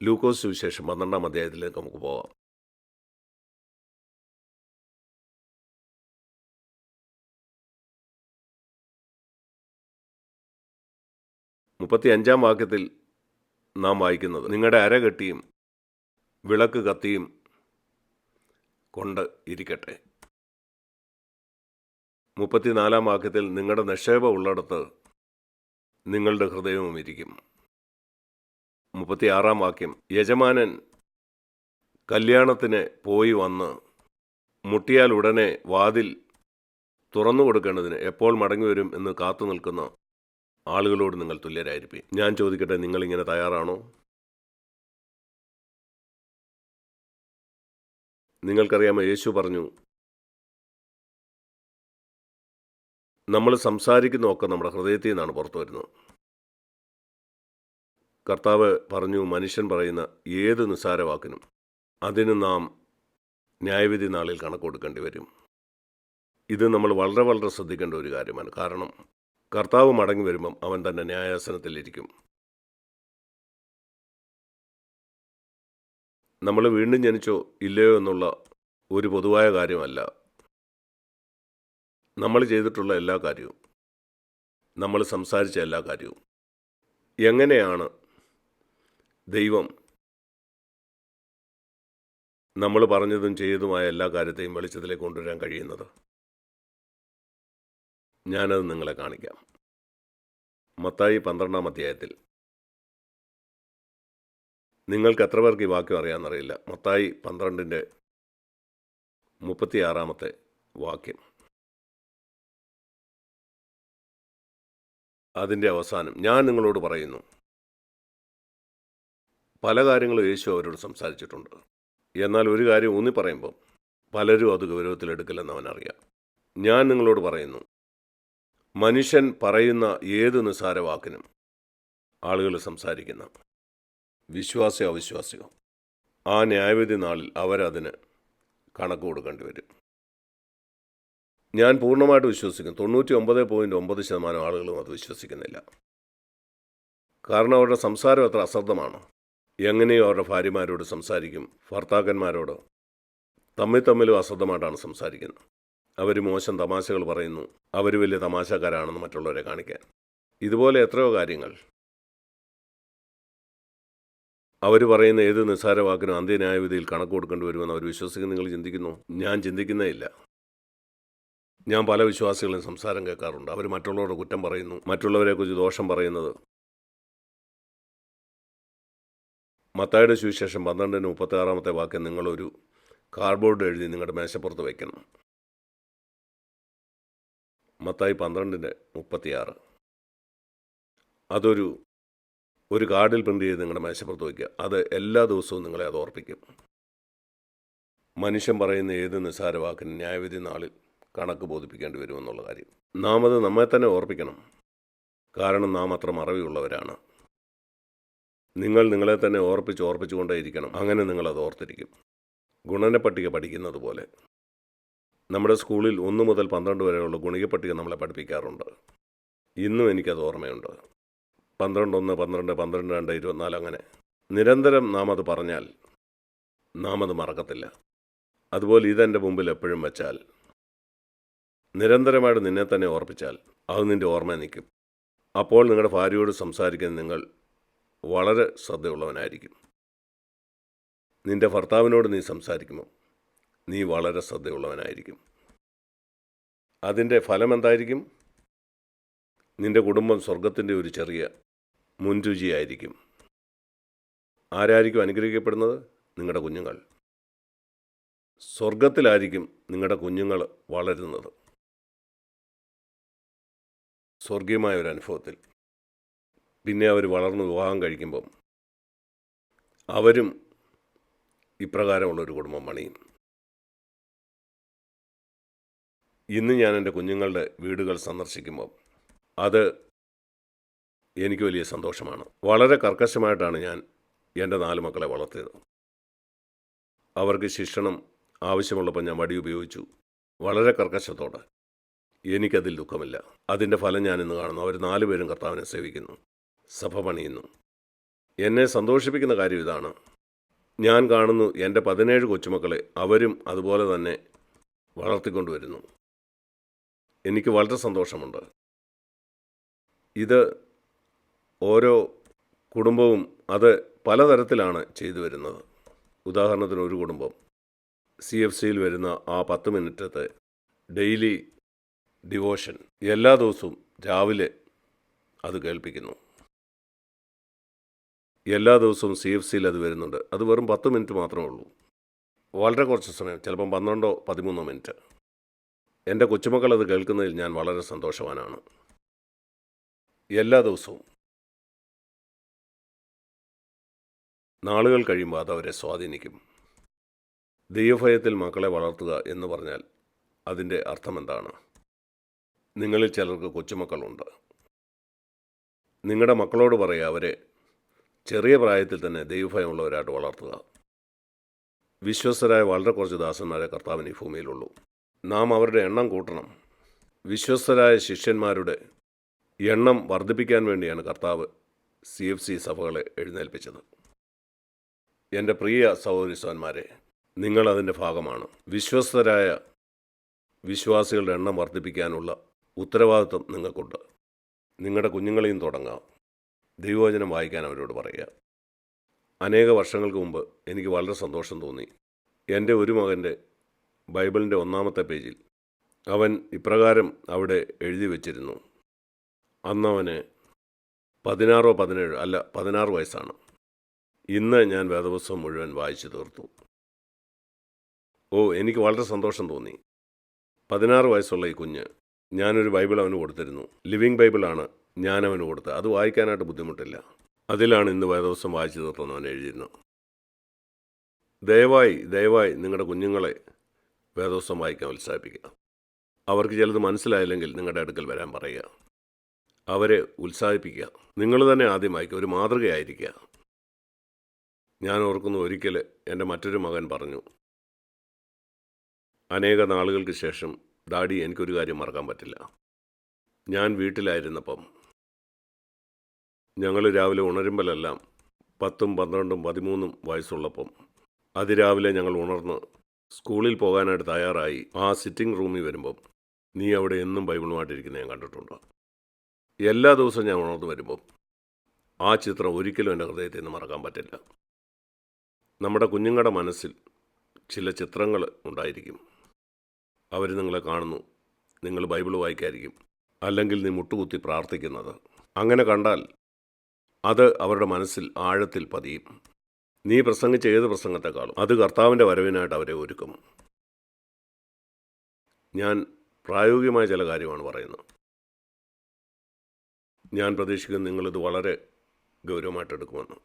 ലൂക്കോസ് സുവിശേഷം 12-ാം അധ്യായത്തിലേക്ക് നമുക്ക് പോകാം. മുപ്പത്തിയഞ്ചാം വാക്യത്തിൽ നാം വായിക്കുന്നത്, നിങ്ങളുടെ അര കെട്ടിയും വിളക്ക് കത്തിയും കൊണ്ട് ഇരിക്കട്ടെ. 34-ാം വാക്യത്തിൽ, നിങ്ങളുടെ നിക്ഷേപം ഉള്ളിടത്ത് നിങ്ങളുടെ ഹൃദയവും ഇരിക്കും. 36-ാം വാക്യം, യജമാനൻ കല്യാണത്തിന് പോയി വന്ന് മുട്ടിയാൽ ഉടനെ വാതിൽ തുറന്നു കൊടുക്കേണ്ടതിന് എപ്പോൾ മടങ്ങി വരും എന്ന് കാത്തു നിൽക്കുന്ന ആളുകളോട് നിങ്ങൾ തുല്യരായിരിക്കും. ഞാൻ ചോദിക്കട്ടെ, നിങ്ങളിങ്ങനെ തയ്യാറാണോ? നിങ്ങൾക്കറിയാമോ, യേശു പറഞ്ഞു, നമ്മൾ സംസാരിക്കുന്നതൊക്കെ നമ്മുടെ ഹൃദയത്തിൽ നിന്നാണ് പുറത്തു വരുന്നത്. കർത്താവ് പറഞ്ഞു, മനുഷ്യൻ പറയുന്ന ഏത് നിസ്സാര വാക്കിനും അതിന് നാം ന്യായവിധി നാളിൽ കണക്ക് കൊടുക്കേണ്ടി വരും. ഇത് നമ്മൾ വളരെ വളരെ ശ്രദ്ധിക്കേണ്ട ഒരു കാര്യമാണ്. കാരണം കർത്താവ് മടങ്ങി വരുമ്പം അവൻ തന്നെ ന്യായാസനത്തിലിരിക്കും. നമ്മൾ വീണ്ടും ജനിച്ചോ ഇല്ലയോ എന്നുള്ള ഒരു പൊതുവായ കാര്യമല്ല. നമ്മൾ ചെയ്തിട്ടുള്ള എല്ലാ കാര്യവും, നമ്മൾ സംസാരിച്ച എല്ലാ കാര്യവും, എങ്ങനെയാണ് ദൈവം നമ്മൾ പറഞ്ഞതും ചെയ്തതുമായ എല്ലാ കാര്യത്തെയും വെളിച്ചത്തിലേക്ക് കൊണ്ടുവരാൻ കഴിയുന്നത്? ഞാനത് നിങ്ങളെ കാണിക്കാം. മത്തായി 12-ാം അധ്യായത്തിൽ, നിങ്ങൾക്ക് എത്ര പേർക്ക് ഈ വാക്യം അറിയാമെന്നറിയില്ല. മത്തായി 12-ന്റെ 36-ാമത്തെ വാക്യം, അതിൻ്റെ അവസാനം, ഞാൻ നിങ്ങളോട് പറയുന്നു. പല കാര്യങ്ങളും യേശു അവരോട് സംസാരിച്ചിട്ടുണ്ട്. എന്നാൽ ഒരു കാര്യം ഊന്നി പറയുമ്പോൾ പലരും അത് ഗൗരവത്തിലെടുക്കില്ലെന്ന് അവനറിയാം. ഞാൻ നിങ്ങളോട് പറയുന്നു, മനുഷ്യൻ പറയുന്ന ഏത് നിസ്സാര വാക്കിനും ആളുകൾ സംസാരിക്കുന്ന, വിശ്വാസിയോ അവിശ്വാസിയോ, ആ ന്യായവിധി നാളിൽ അവരതിന് കണക്ക് കൊടുക്കേണ്ടി വരും. ഞാൻ പൂർണ്ണമായിട്ട് വിശ്വസിക്കുന്നു. 99.9% ആളുകളും അത് വിശ്വസിക്കുന്നില്ല. കാരണം അവരുടെ സംസാരം അത്ര അശ്രദ്ധമാണ്. എങ്ങനെയോ അവരുടെ ഭാര്യമാരോട് സംസാരിക്കും, ഭർത്താക്കന്മാരോട് തമ്മിലും അശ്രദ്ധമായിട്ടാണ് സംസാരിക്കുന്നത്. അവർ മോശം തമാശകൾ പറയുന്നു, അവർ വലിയ തമാശക്കാരാണെന്ന് മറ്റുള്ളവരെ കാണിക്കാൻ. ഇതുപോലെ എത്രയോ കാര്യങ്ങൾ. അവർ പറയുന്ന ഏത് നിസ്സാര വാക്കിനും അന്ത്യന്യായവിധിയിൽ കണക്ക് കൊടുക്കേണ്ടി വരുമെന്ന് അവർ വിശ്വസിക്കുന്ന നിങ്ങൾ ചിന്തിക്കുന്നു? ഞാൻ ചിന്തിക്കുന്നേ ഇല്ല. ഞാൻ പല വിശ്വാസികളും സംസാരം കേൾക്കാറുണ്ട്. അവർ മറ്റുള്ളവരുടെ കുറ്റം പറയുന്നു, മറ്റുള്ളവരെക്കുറിച്ച് ദോഷം പറയുന്നത്. മത്തായിയുടെ സുവിശേഷം 12-ന്റെ 36-ാമത്തെ നിങ്ങളൊരു കാർഡ്ബോർഡ് എഴുതി നിങ്ങളുടെ മേശപ്പുറത്ത് വയ്ക്കണം. മത്തായി 12-36 അതൊരു കാർഡിൽ പ്രിൻ്റ് ചെയ്ത് നിങ്ങളുടെ മേശപ്പുറത്ത് വയ്ക്കുക. അത് എല്ലാ ദിവസവും നിങ്ങളെ അത് ഓർപ്പിക്കും. മനുഷ്യൻ പറയുന്ന ഏത് നിസ്സാര വാക്കിന് ന്യായവിധി നാളിൽ കണക്ക് ബോധിപ്പിക്കേണ്ടി വരുമെന്നുള്ള കാര്യം നാം അത് നമ്മെ തന്നെ ഓർപ്പിക്കണം. കാരണം നാം അത്ര മറവിയുള്ളവരാണ്. നിങ്ങൾ നിങ്ങളെ തന്നെ ഓർപ്പിച്ചുകൊണ്ടേയിരിക്കണം. അങ്ങനെ നിങ്ങളത് ഓർത്തിരിക്കും. ഗുണനപ്പട്ടിക പഠിക്കുന്നത് പോലെ നമ്മുടെ സ്കൂളിൽ 1 മുതൽ 12 വരെയുള്ള ഗുണികപ്പട്ടിക നമ്മളെ പഠിപ്പിക്കാറുണ്ട്. ഇന്നും എനിക്കത് ഓർമ്മയുണ്ട്. 12-1, 12, 12-2, 24 അങ്ങനെ നിരന്തരം നാം അത് പറഞ്ഞാൽ നാം അത് മറക്കത്തില്ല. അതുപോലെ ഇതെൻ്റെ മുമ്പിൽ എപ്പോഴും വെച്ചാൽ, നിരന്തരമായിട്ട് നിന്നെ തന്നെ ഓർപ്പിച്ചാൽ അത് നിൻ്റെ ഓർമ്മ നിൽക്കും. അപ്പോൾ നിങ്ങളുടെ ഭാര്യയോട് സംസാരിക്കാൻ നിങ്ങൾ വളരെ ശ്രദ്ധയുള്ളവനായിരിക്കും. നിൻ്റെ ഭർത്താവിനോട് നീ സംസാരിക്കുമ്പോൾ നീ വളരെ ശ്രദ്ധയുള്ളവനായിരിക്കും. അതിൻ്റെ ഫലം എന്തായിരിക്കും? നിൻ്റെ കുടുംബം സ്വർഗത്തിൻ്റെ ഒരു ചെറിയ മുൻരുചിയായിരിക്കും. ആരായിരിക്കും അനുഗ്രഹിക്കപ്പെടുന്നത്? നിങ്ങളുടെ കുഞ്ഞുങ്ങൾ. സ്വർഗത്തിലായിരിക്കും നിങ്ങളുടെ കുഞ്ഞുങ്ങൾ വളരുന്നത്, സ്വർഗീയമായ ഒരു അനുഭവത്തിൽ. പിന്നെ അവർ വളർന്ന് വിവാഹം കഴിക്കുമ്പം അവരും ഇപ്രകാരമുള്ളൊരു കുടുംബം പണിയും. ഇന്ന് ഞാൻ എൻ്റെ കുഞ്ഞുങ്ങളുടെ വീടുകൾ സന്ദർശിക്കുമ്പം അത് എനിക്ക് വലിയ സന്തോഷമാണ്. വളരെ കർക്കശമായിട്ടാണ് ഞാൻ എൻ്റെ 4 മക്കളെ വളർത്തിയത്. അവർക്ക് ശിക്ഷണം ആവശ്യമുള്ളപ്പോൾ ഞാൻ വടി ഉപയോഗിച്ചു, വളരെ കർക്കശത്തോടെ. എനിക്കതിൽ ദുഃഖമില്ല. അതിൻ്റെ ഫലം ഞാനിന്ന് കാണുന്നു. അവർ 4 പേരും കർത്താവിനെ സേവിക്കുന്നു, സഭ പണിയുന്നു. എന്നെ സന്തോഷിപ്പിക്കുന്ന കാര്യം ഇതാണ്. ഞാൻ കാണുന്നു എൻ്റെ 17 കൊച്ചുമക്കളെ അവരും അതുപോലെ തന്നെ വളർത്തിക്കൊണ്ടുവരുന്നു. എനിക്ക് വളരെ സന്തോഷമുണ്ട്. ഇത് ഓരോ കുടുംബവും അത് പലതരത്തിലാണ് ചെയ്തു വരുന്നത്. ഉദാഹരണത്തിന് ഒരു കുടുംബം CFCയിൽ വരുന്ന ആ 10 മിനിറ്റത്തെ ഡെയിലി ഡിവോഷൻ എല്ലാ ദിവസവും രാവിലെ അത് കേൾപ്പിക്കുന്നു. എല്ലാ ദിവസവും CFCയിൽ അത് വരുന്നുണ്ട്. അത് വെറും 10 മിനിറ്റ് മാത്രമേ ഉള്ളൂ. വളരെ കുറച്ച് സമയം, ചിലപ്പം 12 13 മിനിറ്റ്. എൻ്റെ കൊച്ചുമക്കൾ അത് കേൾക്കുന്നതിൽ ഞാൻ വളരെ സന്തോഷവാനാണ്. എല്ലാ ദിവസവും. നാളുകൾ കഴിയുമ്പോൾ അതവരെ സ്വാധീനിക്കും. ദൈവഭയത്തിൽ മക്കളെ വളർത്തുക എന്ന് പറഞ്ഞാൽ അതിൻ്റെ അർത്ഥമെന്താണ്? നിങ്ങളിൽ ചിലർക്ക് കൊച്ചുമക്കളുണ്ട്. നിങ്ങളുടെ മക്കളോട് പറയുക അവരെ ചെറിയ പ്രായത്തിൽ തന്നെ ദൈവഭയമുള്ളവരായിട്ട് വളർത്തുക. വിശ്വസ്തരായ വളരെ കുറച്ച് ദാസന്മാരെ കർത്താവിന് ഈ ഭൂമിയിലുള്ളൂ. നാം അവരുടെ എണ്ണം കൂട്ടണം. വിശ്വസ്തരായ ശിഷ്യന്മാരുടെ എണ്ണം വർദ്ധിപ്പിക്കാൻ വേണ്ടിയാണ് കർത്താവ് CFC സഭകളെ എഴുന്നേൽപ്പിച്ചത്. എൻ്റെ പ്രിയ സഹോദരീസഹോദരന്മാരെ, നിങ്ങളതിൻ്റെ ഭാഗമാണ്. വിശ്വസ്തരായ വിശ്വാസികളുടെ എണ്ണം വർദ്ധിപ്പിക്കാനുള്ള ഉത്തരവാദിത്വം നിങ്ങൾക്കുണ്ട്. നിങ്ങളുടെ കുഞ്ഞുങ്ങളെയും തുടങ്ങാം. ദൈവവചനം വായിക്കാൻ അവരോട് പറയുക. അനേക വർഷങ്ങൾക്ക് മുമ്പ് എനിക്ക് വളരെ സന്തോഷം തോന്നി. എൻ്റെ ഒരു മകൻ്റെ ബൈബിളിൻ്റെ 1-ാമത്തെ പേജിൽ അവൻ ഇപ്രകാരം അവിടെ എഴുതി വച്ചിരുന്നു. അന്നവന് 16 17 അല്ല 16 വയസ്സാണ്. ഇന്ന് ഞാൻ വേദപുസ്തകം മുഴുവൻ വായിച്ചു തീർത്തു. എനിക്ക് വളരെ സന്തോഷം തോന്നി. 16 വയസ്സുള്ള ഈ കുഞ്ഞ്, ഞാനൊരു ബൈബിൾ അവന് കൊടുത്തിരുന്നു. ലിവിങ് ബൈബിളാണ് ഞാൻ അവന് കൊടുത്തത്. അത് വായിക്കാനായിട്ട് ബുദ്ധിമുട്ടില്ല. അതിലാണ് ഇന്ന് വേദപുസ്തകം വായിച്ചു തീർത്തെന്ന് അവൻ എഴുതിയിരുന്നു. ദയവായി നിങ്ങളുടെ കുഞ്ഞുങ്ങളെ വേദപുസ്തകം വായിക്കാൻ ഉത്സാഹിപ്പിക്കുക. അവർക്ക് ചിലത് മനസ്സിലായില്ലെങ്കിൽ നിങ്ങളുടെ അടുക്കൽ വരാൻ പറയുക. അവരെ ഉത്സാഹിപ്പിക്കുക. നിങ്ങൾ തന്നെ ആദ്യം വായിക്കുക. ഒരു മാതൃകയായിരിക്കുക. ഞാൻ ഓർക്കുന്നു, ഒരിക്കൽ എൻ്റെ മറ്റൊരു മകൻ പറഞ്ഞു, അനേക നാളുകൾക്ക് ശേഷം, ഡാഡി, എനിക്കൊരു കാര്യം മറക്കാൻ പറ്റില്ല. ഞാൻ വീട്ടിലായിരുന്നപ്പം ഞങ്ങൾ രാവിലെ ഉണരുമ്പോഴെല്ലാം 10, 12, 13 വയസ്സുള്ളപ്പം അതിരാവിലെ ഞങ്ങൾ ഉണർന്ന് സ്കൂളിൽ പോകാനായിട്ട് തയ്യാറായി ആ സിറ്റിംഗ് റൂമിൽ വരുമ്പം നീ അവിടെ എന്നും ബൈബിളുമായിട്ടിരിക്കുന്നത് ഞാൻ കണ്ടിട്ടുണ്ട്. എല്ലാ ദിവസവും ഞാൻ ഉണർന്നു വരുമ്പം ആ ചിത്രം ഒരിക്കലും എൻ്റെ ഹൃദയത്തിൽ നിന്ന് മറക്കാൻ പറ്റില്ല. നമ്മുടെ കുഞ്ഞുങ്ങളുടെ മനസ്സിൽ ചില ചിത്രങ്ങൾ ഉണ്ടായിരിക്കും. അവർ നിങ്ങളെ കാണുന്നു, നിങ്ങൾ ബൈബിൾ വായിക്കായിരിക്കും, അല്ലെങ്കിൽ നീ മുട്ടുകുത്തി പ്രാർത്ഥിക്കുന്നത്. അങ്ങനെ കണ്ടാൽ അത് അവരുടെ മനസ്സിൽ ആഴത്തിൽ പതിയും. നീ പ്രസംഗിച്ച ഏത് പ്രസംഗത്തെക്കാളും അത് കർത്താവിൻ്റെ വരവിനായിട്ട് അവരെ ഒരുക്കും. ഞാൻ പ്രായോഗികമായ ചില കാര്യമാണ് പറയുന്നത്. ഞാൻ പ്രതീക്ഷിക്കുന്നു നിങ്ങളിത് വളരെ ഗൗരവമായിട്ടെടുക്കുമെന്ന്.